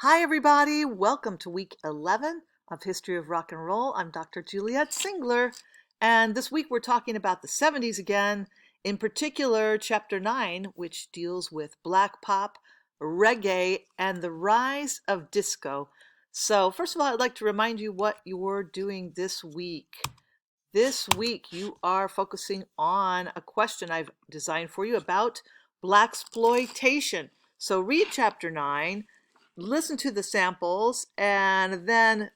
Hi, everybody. Welcome to week 11 of History of Rock and Roll. I'm Dr. Juliet Singler, and this week we're talking about the 70s again, in particular, Chapter 9, which deals with black pop, reggae, and the rise of disco. So, first of all, I'd like to remind you what you're doing this week. This week, you are focusing on a question I've designed for you about blaxploitation. So, read Chapter 9, listen to the samples, and then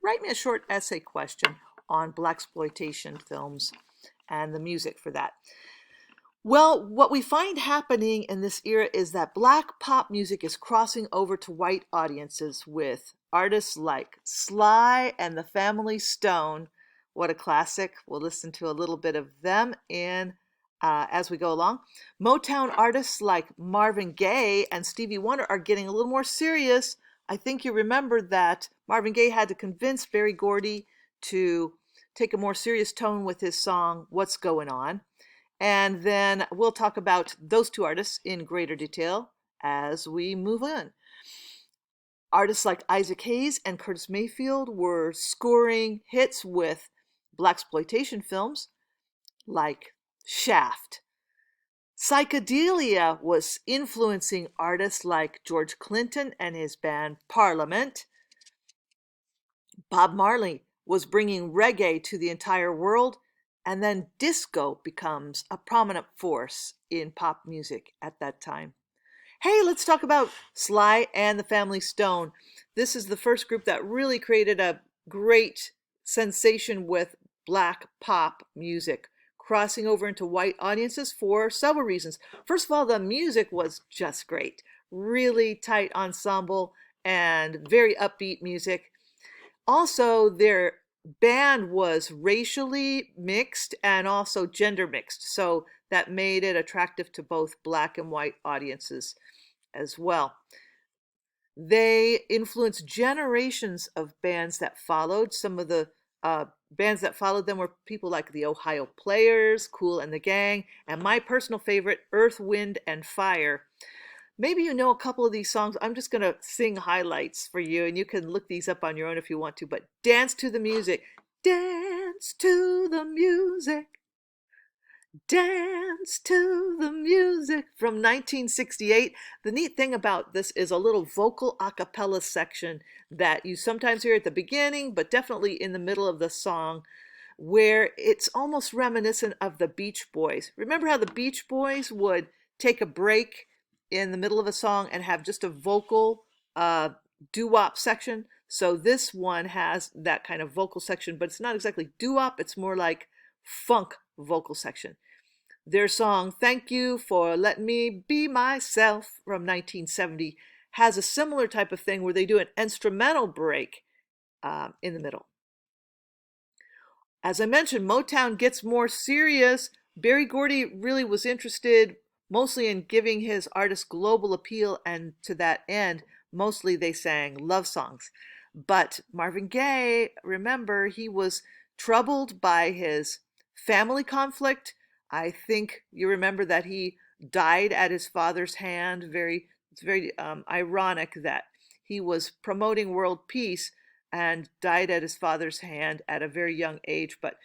write me a short essay question on blaxploitation films and the music for that. Well, what we find happening in this era is that black pop music is crossing over to white audiences with artists like Sly and the Family Stone. What a classic. We'll listen to a little bit of them in as we go along. Motown artists like Marvin Gaye and Stevie Wonder are getting a little more serious. I think you remember that Marvin Gaye had to convince Berry Gordy to take a more serious tone with his song, What's Going On? And then we'll talk about those two artists in greater detail as we move on. Artists like Isaac Hayes and Curtis Mayfield were scoring hits with blaxploitation films like Shaft. Psychedelia was influencing artists like George Clinton and his band Parliament. Bob Marley was bringing reggae to the entire world, and then disco becomes a prominent force in pop music at that time. Hey, let's talk about Sly and the Family Stone. This is the first group that really created a great sensation with black pop music, crossing over into white audiences for several reasons. First of all, the music was just great. Really tight ensemble and very upbeat music. Also, their band was racially mixed and also gender mixed, so that made it attractive to both black and white audiences as well. They influenced generations of bands that followed. Some of the bands that followed them were people like the Ohio Players, Kool and the Gang, and my personal favorite, Earth, Wind, and Fire. Maybe you know a couple of these songs. I'm just going to sing highlights for you, and you can look these up on your own if you want to. But Dance to the Music. Dance to the music. Dance to the music from 1968. The neat thing about this is a little vocal a cappella section that you sometimes hear at the beginning, but definitely in the middle of the song, where it's almost reminiscent of the Beach Boys. Remember how the Beach Boys would take a break in the middle of a song and have just a vocal doo-wop section? So this one has that kind of vocal section, but it's not exactly doo-wop, it's more like funk vocal section. Their song, Thank You for Letting Me Be Myself from 1970, has a similar type of thing where they do an instrumental break in the middle. As I mentioned, Motown gets more serious. Berry Gordy really was interested mostly in giving his artists global appeal, and to that end, mostly they sang love songs. But Marvin Gaye, remember, he was troubled by his family conflict. I think you remember that he died at his father's hand. It's very ironic that he was promoting world peace and died at his father's hand at a very young age. But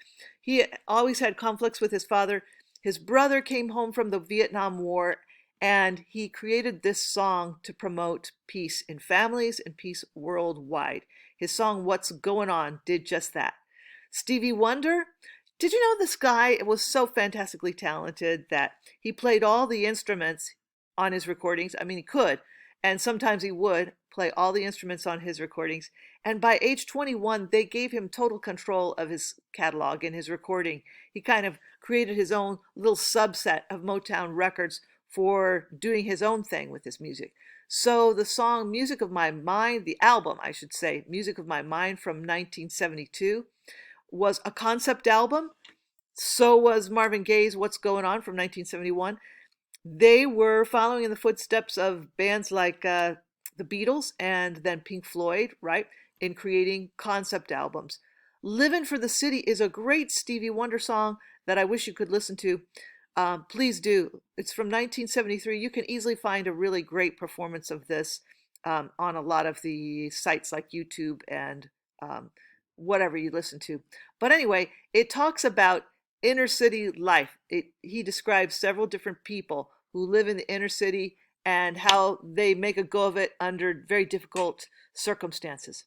he always had conflicts with his father. His brother came home from the Vietnam War, and he created this song to promote peace in families and peace worldwide. His song, What's Going On, did just that. Stevie Wonder, did you know this guy was so fantastically talented that he played all the instruments on his recordings? I mean, he could, and sometimes he would play all the instruments on his recordings. And by age 21, they gave him total control of his catalog and his recording. He kind of created his own little subset of Motown records for doing his own thing with his music. So the song Music of My Mind, the album, I should say, Music of My Mind from 1972, was a concept album. So was Marvin Gaye's What's Going On from 1971. They were following in the footsteps of bands like the Beatles and then Pink Floyd, right, in creating concept albums. Livin' for the City is a great Stevie Wonder song that I wish you could listen to. Please do. It's from 1973. You can easily find a really great performance of this on a lot of the sites like YouTube and um, whatever you listen to. But anyway, it talks about inner city life. He describes several different people who live in the inner city and how they make a go of it under very difficult circumstances.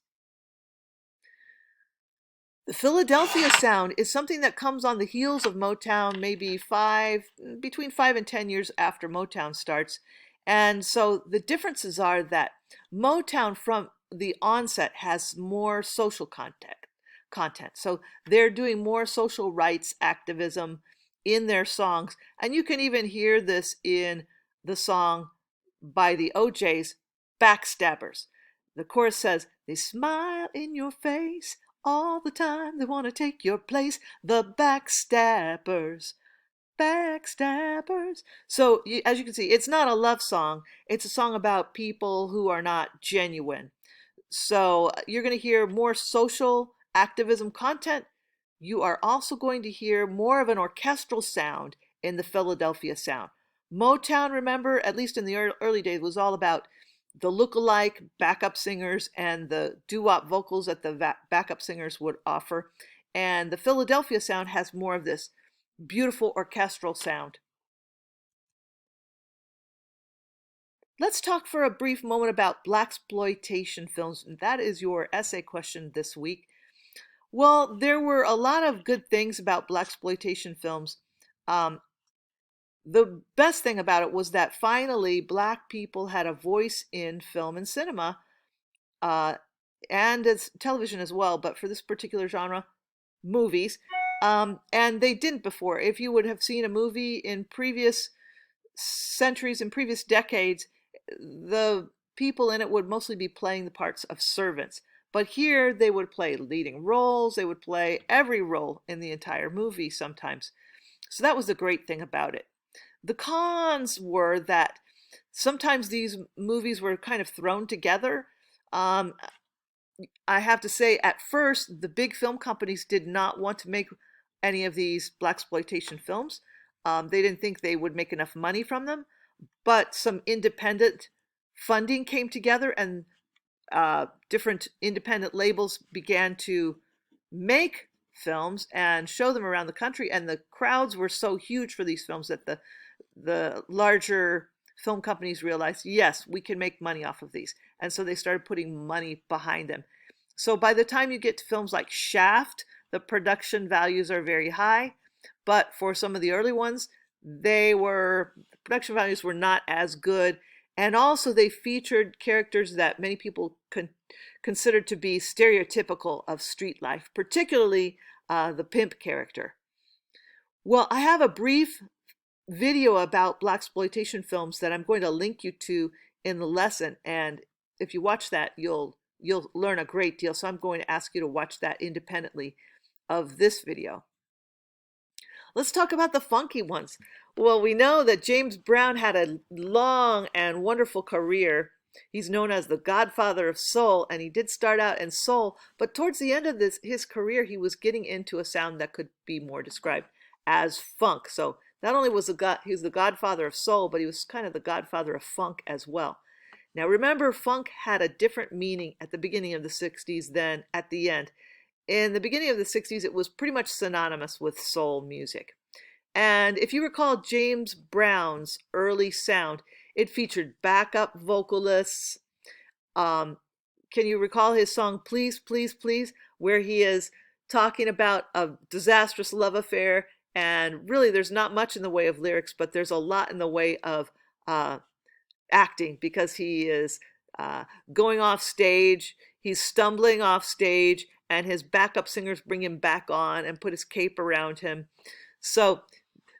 The Philadelphia sound is something that comes on the heels of Motown, maybe between 5 and 10 years after Motown starts. And so the differences are that Motown from the onset has more social content. So they're doing more social rights activism in their songs. And you can even hear this in the song by the OJs, Backstabbers. The chorus says, they smile in your face all the time, they want to take your place, the backstabbers, backstabbers. So as you can see, it's not a love song, it's a song about people who are not genuine. So you're going to hear more social activism content. You are also going to hear more of an orchestral sound in the Philadelphia sound. Motown, remember, at least in the early days, was all about the look-alike backup singers and the doo-wop vocals that the backup singers would offer. And the Philadelphia sound has more of this beautiful orchestral sound. Let's talk for a brief moment about blaxploitation films. That is your essay question this week. Well, there were a lot of good things about blaxploitation films. Um, the best thing about it was that finally Black people had a voice in film and cinema, uh, and it's television as well, but for this particular genre, movies. And they didn't before. If you would have seen a movie in previous centuries, in previous decades, the people in it would mostly be playing the parts of servants. But here they would play leading roles, they would play every role in the entire movie sometimes. So that was the great thing about it. The cons were that sometimes these movies were kind of thrown together. Um, I have to say, at first, the big film companies did not want to make any of these blaxploitation films. They didn't think they would make enough money from them, but some independent funding came together, and different independent labels began to make films and show them around the country. And the crowds were so huge for these films that the larger film companies realized, yes, we can make money off of these. And so they started putting money behind them. So by the time you get to films like Shaft, the production values are very high. But for some of the early ones, production values were not as good. And also they featured characters that many people considered to be stereotypical of street life, particularly the pimp character. Well, I have a brief video about blaxploitation films that I'm going to link you to in the lesson, and if you watch that, you'll learn a great deal. So I'm going to ask you to watch that independently of this video. Let's talk about the funky ones. Well, we know that James Brown had a long and wonderful career. He's known as the godfather of soul, and he did start out in soul, but towards the end of his career, he was getting into a sound that could be more described as funk. So not only was he was the godfather of soul, but he was kind of the godfather of funk as well. Now remember, funk had a different meaning at the beginning of the 60s than at the end. In the beginning of the 60s, it was pretty much synonymous with soul music. And if you recall James Brown's early sound, it featured backup vocalists. Um, can you recall his song, Please, Please, Please, where he is talking about a disastrous love affair? And really, there's not much in the way of lyrics, but there's a lot in the way of acting, because he is uh, going off stage, he's stumbling off stage, and his backup singers bring him back on and put his cape around him. So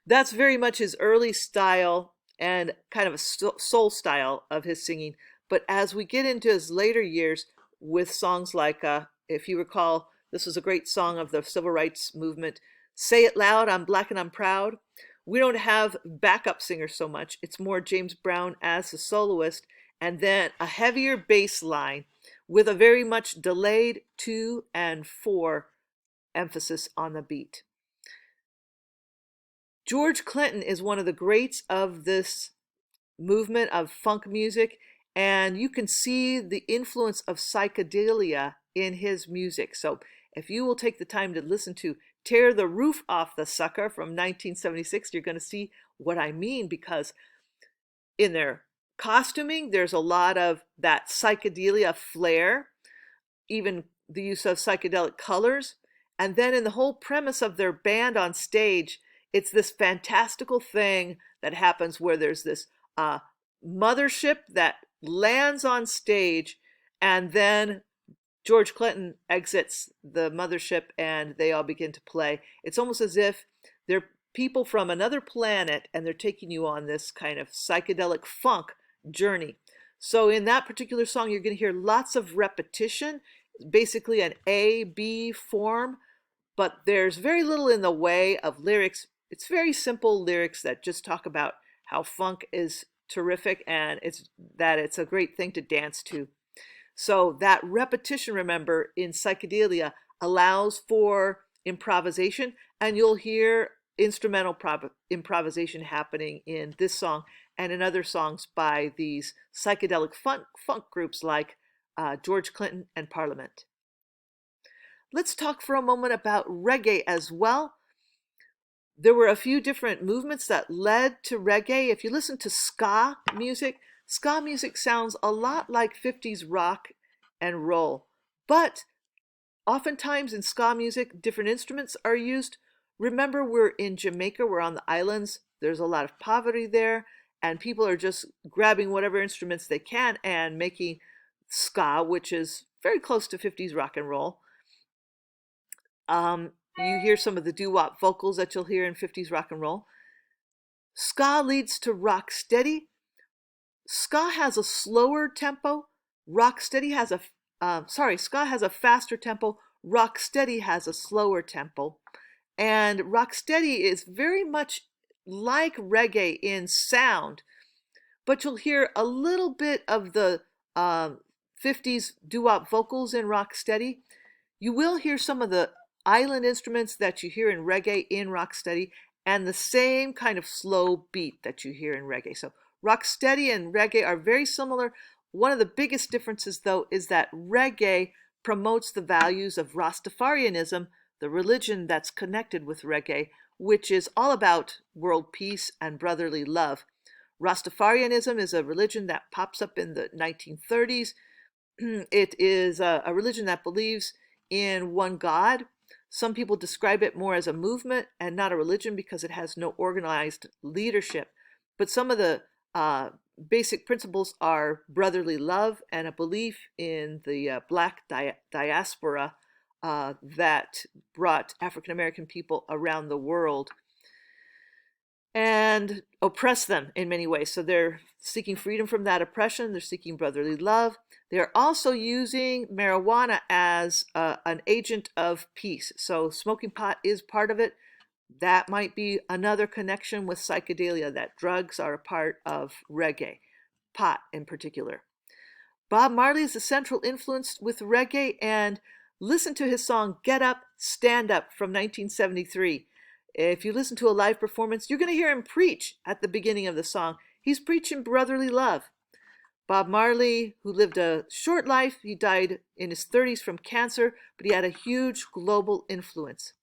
that's very much his early style and kind of a soul style of his singing. But as we get into his later years with songs like, if you recall, this was a great song of the civil rights movement, Say It Loud, I'm Black and I'm Proud. We don't have backup singers so much. It's more James Brown as a soloist, and then a heavier bass line with a very much delayed 2 and 4 emphasis on the beat. George Clinton is one of the greats of this movement of funk music, And you can see the influence of psychedelia in his music. So if you will take the time to listen to Tear the Roof Off the Sucker from 1976, you're going to see what I mean, because in their costuming, there's a lot of that psychedelia flair, even the use of psychedelic colors. And then in the whole premise of their band on stage, it's this fantastical thing that happens where there's this mothership that lands on stage, and then George Clinton exits the mothership and they all begin to play. It's almost as if they're people from another planet and they're taking you on this kind of psychedelic funk journey. So in that particular song, you're going to hear lots of repetition, basically an A-B form, but there's very little in the way of lyrics. It's very simple lyrics that just talk about how funk is terrific and it's a great thing to dance to. So that repetition, remember, in psychedelia allows for improvisation, and you'll hear instrumental improvisation happening in this song and in other songs by these psychedelic funk groups like George Clinton and Parliament. Let's talk for a moment about reggae as well. There were a few different movements that led to reggae. If you listen to ska music sounds a lot like 50s rock and roll. But oftentimes in ska music, different instruments are used. Remember, we're in Jamaica, we're on the islands. There's a lot of poverty there, and people are just grabbing whatever instruments they can and making ska, which is very close to 50s rock and roll. You hear some of the doo-wop vocals that you'll hear in 50s rock and roll. Ska leads to rock steady. Ska has a slower tempo. Ska has a faster tempo. Rock steady has a slower tempo. And rock steady is very much like reggae in sound, but you'll hear a little bit of the 50s doo-wop vocals in rock steady. You will hear some of the island instruments that you hear in reggae in rocksteady, and the same kind of slow beat that you hear in reggae. So rocksteady and reggae are very similar. One of the biggest differences, though, is that reggae promotes the values of Rastafarianism, the religion that's connected with reggae, which is all about world peace and brotherly love. Rastafarianism is a religion that pops up in the 1930s. It is a religion that believes in one God. Some people describe it more as a movement and not a religion because it has no organized leadership. But some of the basic principles are brotherly love and a belief in the black diaspora that brought African American people around the world and oppress them in many ways. So they're seeking freedom from that oppression. They're seeking brotherly love. They're also using marijuana as an agent of peace. So smoking pot is part of it. That might be another connection with psychedelia, that drugs are a part of reggae, pot in particular. Bob Marley is the central influence with reggae, and listen to his song Get Up, Stand Up from 1973. If you listen to a live performance, you're going to hear him preach at the beginning of the song. He's preaching brotherly love. Bob Marley, who lived a short life, he died in his 30s from cancer, but he had a huge global influence.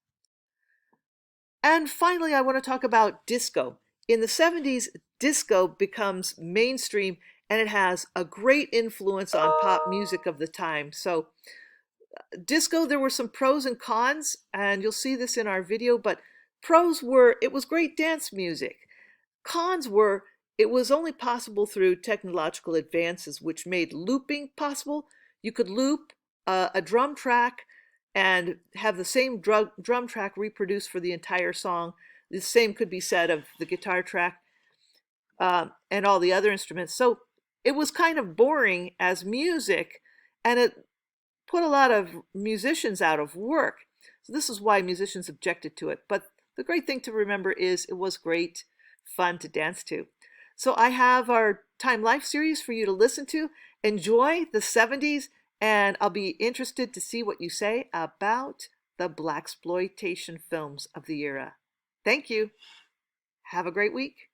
And finally, I want to talk about disco. In the 70s, disco becomes mainstream, and it has a great influence on pop music of the time. So disco, there were some pros and cons, and you'll see this in our video, but pros were it was great dance music. Cons were it was only possible through technological advances, which made looping possible. You could loop a drum track and have the same drum track reproduced for the entire song. The same could be said of the guitar track and all the other instruments. So it was kind of boring as music, and it put a lot of musicians out of work. So this is why musicians objected to it. But the great thing to remember is it was great fun to dance to. So I have our Time Life series for you to listen to. Enjoy the 70s, and I'll be interested to see what you say about the blaxploitation films of the era. Thank you. Have a great week.